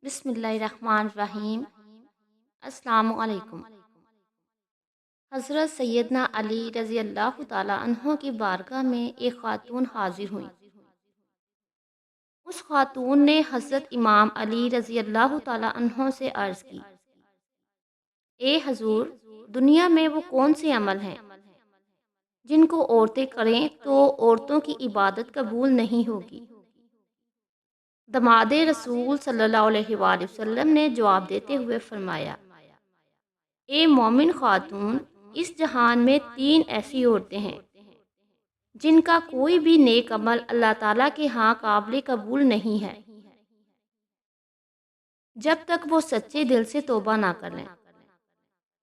بسم اللہ الرحمن الرحیم۔ السلام علیکم۔ حضرت سیدنا علی رضی اللہ تعالیٰ عنہ کی بارگاہ میں ایک خاتون حاضر ہوئیں۔ اس خاتون نے حضرت امام علی رضی اللہ تعالیٰ عنہ سے عرض کی، اے حضور، دنیا میں وہ کون سے عمل ہیں جن کو عورتیں کریں تو عورتوں کی عبادت قبول نہیں ہوگی؟ دماد رسول صلی اللہ علیہ وآلہ وسلم نے جواب دیتے ہوئے فرمایا، اے مومن خاتون، اس جہان میں 3 ایسی عورتیں ہیں جن کا کوئی بھی نیک عمل اللہ تعالیٰ کے ہاں قابل قبول نہیں ہے جب تک وہ سچے دل سے توبہ نہ کر لیں۔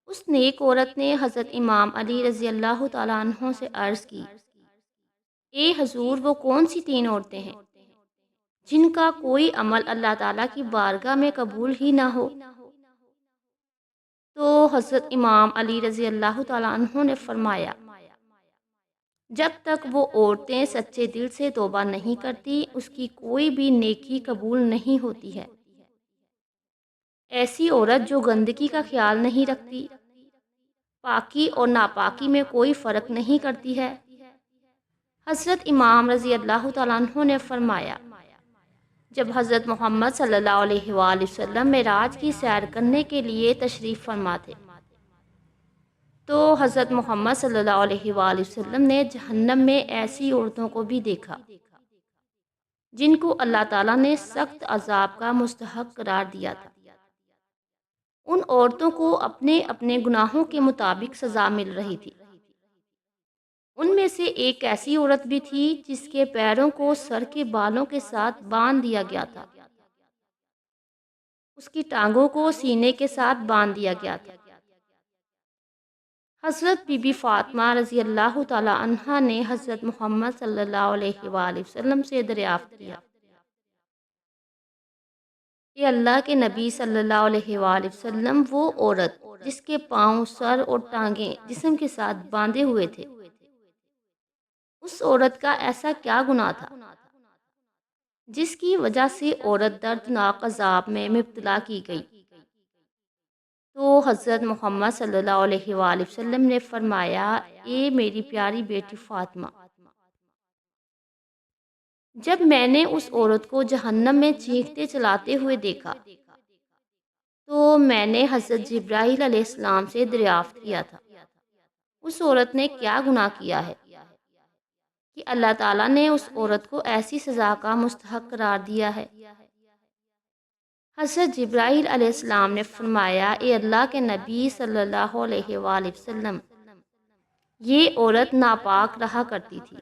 اس نیک عورت نے حضرت امام علی رضی اللہ تعالیٰ عنہ سے عرض کی، اے حضور، وہ کون سی 3 عورتیں ہیں جن کا کوئی عمل اللہ تعالیٰ کی بارگاہ میں قبول ہی نہ ہو؟ تو حضرت امام علی رضی اللہ تعالیٰ عنہ نے فرمایا، جب تک وہ عورتیں سچے دل سے توبہ نہیں کرتی اس کی کوئی بھی نیکی قبول نہیں ہوتی ہے۔ ایسی عورت جو گندگی کا خیال نہیں رکھتی، پاکی اور ناپاکی میں کوئی فرق نہیں کرتی ہے۔ حضرت امام رضی اللہ تعالیٰ عنہ نے فرمایا، جب حضرت محمد صلی اللہ علیہ وآلہ وسلم معراج کی سیر کرنے کے لیے تشریف فرما تھے تو حضرت محمد صلی اللہ علیہ وآلہ وسلم نے جہنم میں ایسی عورتوں کو بھی دیکھا جن کو اللہ تعالیٰ نے سخت عذاب کا مستحق قرار دیا تھا۔ ان عورتوں کو اپنے اپنے گناہوں کے مطابق سزا مل رہی تھی۔ ان میں سے ایک ایسی عورت بھی تھی جس کے پیروں کو سر کے بالوں کے ساتھ باندھ دیا گیا تھا، اس کی ٹانگوں کو سینے کے ساتھ باندھ دیا گیا تھا۔ حضرت بی بی فاطمہ رضی اللہ تعالی عنہا نے حضرت محمد صلی اللہ علیہ وآلہ وسلم سے دریافت کیا، کہ اللہ کے نبی صلی اللہ علیہ وآلہ وسلم، وہ عورت جس کے پاؤں، سر اور ٹانگیں جسم کے ساتھ باندھے ہوئے تھے، اس عورت کا ایسا کیا گناہ تھا جس کی وجہ سے عورت دردناک عذاب میں مبتلا کی گئی؟ تو حضرت محمد صلی اللہ علیہ وآلہ وسلم نے فرمایا، اے میری پیاری بیٹی فاطمہ، جب میں نے اس عورت کو جہنم میں چیختے چلاتے ہوئے دیکھا تو میں نے حضرت جبرائیل علیہ السلام سے دریافت کیا تھا، اس عورت نے کیا گناہ کیا ہے کہ اللہ تعالیٰ نے اس عورت کو ایسی سزا کا مستحق قرار دیا ہے؟ حضرت جبرائیل علیہ السلام نے فرمایا، اے اللہ کے نبی صلی اللہ علیہ وآلہ وسلم، یہ عورت ناپاک رہا کرتی تھی،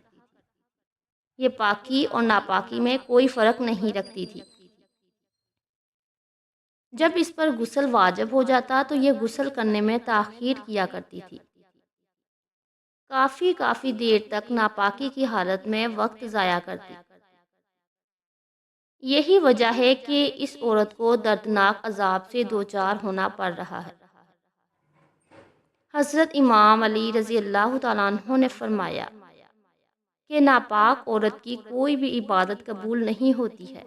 یہ پاکی اور ناپاکی میں کوئی فرق نہیں رکھتی تھی۔ جب اس پر غسل واجب ہو جاتا تو یہ غسل کرنے میں تاخیر کیا کرتی تھی، کافی دیر تک ناپاکی کی حالت میں وقت ضائع کرتی۔ یہی وجہ ہے کہ اس عورت کو دردناک عذاب سے دوچار ہونا پڑ رہا ہے۔ حضرت امام علی رضی اللہ تعالیٰ عنہ نے فرمایا کہ ناپاک عورت کی کوئی بھی عبادت قبول نہیں ہوتی ہے،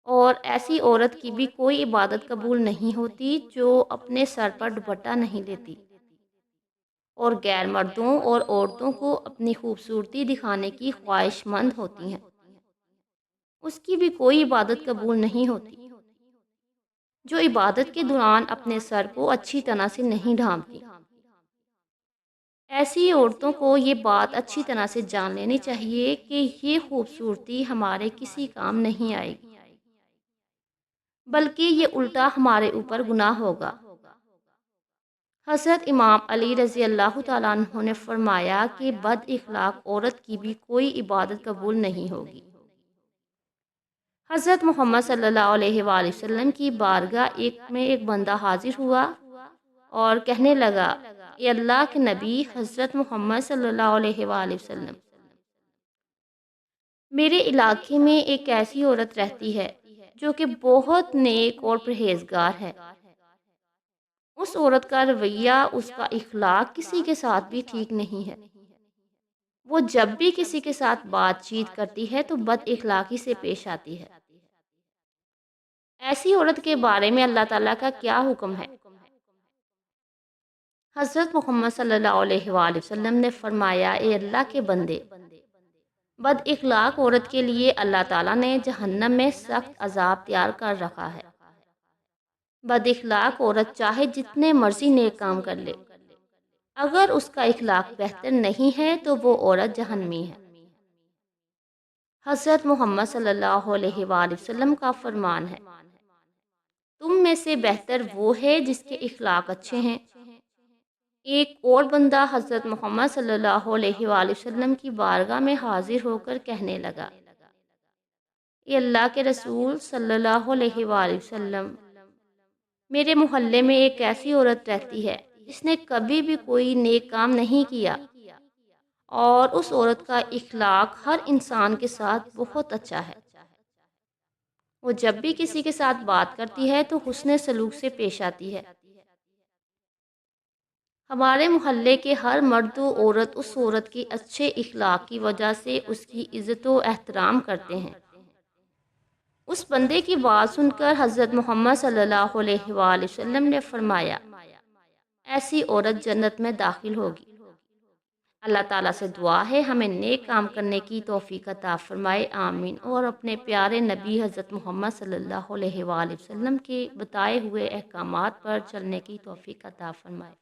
اور ایسی عورت کی بھی کوئی عبادت قبول نہیں ہوتی جو اپنے سر پر دوپٹہ نہیں لیتی اور غیر مردوں اور عورتوں کو اپنی خوبصورتی دکھانے کی خواہش مند ہوتی ہیں، اس کی بھی کوئی عبادت قبول نہیں ہوتی۔ جو عبادت کے دوران اپنے سر کو اچھی طرح سے نہیں ڈھانپتی، ایسی عورتوں کو یہ بات اچھی طرح سے جان لینی چاہیے کہ یہ خوبصورتی ہمارے کسی کام نہیں آئے گی، بلکہ یہ الٹا ہمارے اوپر گناہ ہوگا۔ حضرت امام علی رضی اللہ تعالیٰ عنہ نے فرمایا کہ بد اخلاق عورت کی بھی کوئی عبادت قبول نہیں ہوگی۔ حضرت محمد صلی اللہ علیہ وآلہ وسلم کی بارگاہ میں ایک بندہ حاضر ہوا اور کہنے لگا، اے اللہ کے نبی حضرت محمد صلی اللہ علیہ وآلہ وسلم، میرے علاقے میں ایک ایسی عورت رہتی ہے جو کہ بہت نیک اور پرہیزگار ہے۔ اس عورت کا رویہ، اس کا اخلاق کسی کے ساتھ بھی ٹھیک نہیں ہے۔ وہ جب بھی کسی کے ساتھ بات چیت کرتی ہے تو بد اخلاقی سے پیش آتی ہے۔ ایسی عورت کے بارے میں اللہ تعالیٰ کا کیا حکم ہے؟ حضرت محمد صلی اللہ علیہ وآلہ وسلم نے فرمایا، اے اللہ کے بندے، بد اخلاق عورت کے لیے اللہ تعالیٰ نے جہنم میں سخت عذاب تیار کر رکھا ہے۔ بد اخلاق عورت چاہے جتنے مرضی نیک کام کر لے، اگر اس کا اخلاق بہتر نہیں ہے تو وہ عورت جہنمی ہے۔ حضرت محمد صلی اللہ علیہ وآلہ وسلم کا فرمان ہے، تم میں سے بہتر وہ ہے جس کے اخلاق اچھے ہیں۔ ایک اور بندہ حضرت محمد صلی اللہ علیہ وآلہ وسلم کی بارگاہ میں حاضر ہو کر کہنے لگا، اے اللہ کے رسول صلی اللہ علیہ وآلہ وسلم، میرے محلے میں ایک ایسی عورت رہتی ہے جس نے کبھی بھی کوئی نیک کام نہیں کیا، اور اس عورت کا اخلاق ہر انسان کے ساتھ بہت اچھا ہے۔ وہ جب بھی کسی کے ساتھ بات کرتی ہے تو حسن سلوک سے پیش آتی ہے۔ ہمارے محلے کے ہر مرد و عورت اس عورت کے اچھے اخلاق کی وجہ سے اس کی عزت و احترام کرتے ہیں۔ اس بندے کی بات سن کر حضرت محمد صلی اللہ علیہ وآلہ وسلم نے فرمایا، ایسی عورت جنت میں داخل ہوگی۔ اللہ تعالیٰ سے دعا ہے ہمیں نیک کام کرنے کی توفیق عطا فرمائے، آمین، اور اپنے پیارے نبی حضرت محمد صلی اللہ علیہ وآلہ وسلم کے بتائے ہوئے احکامات پر چلنے کی توفیق عطا فرمائے۔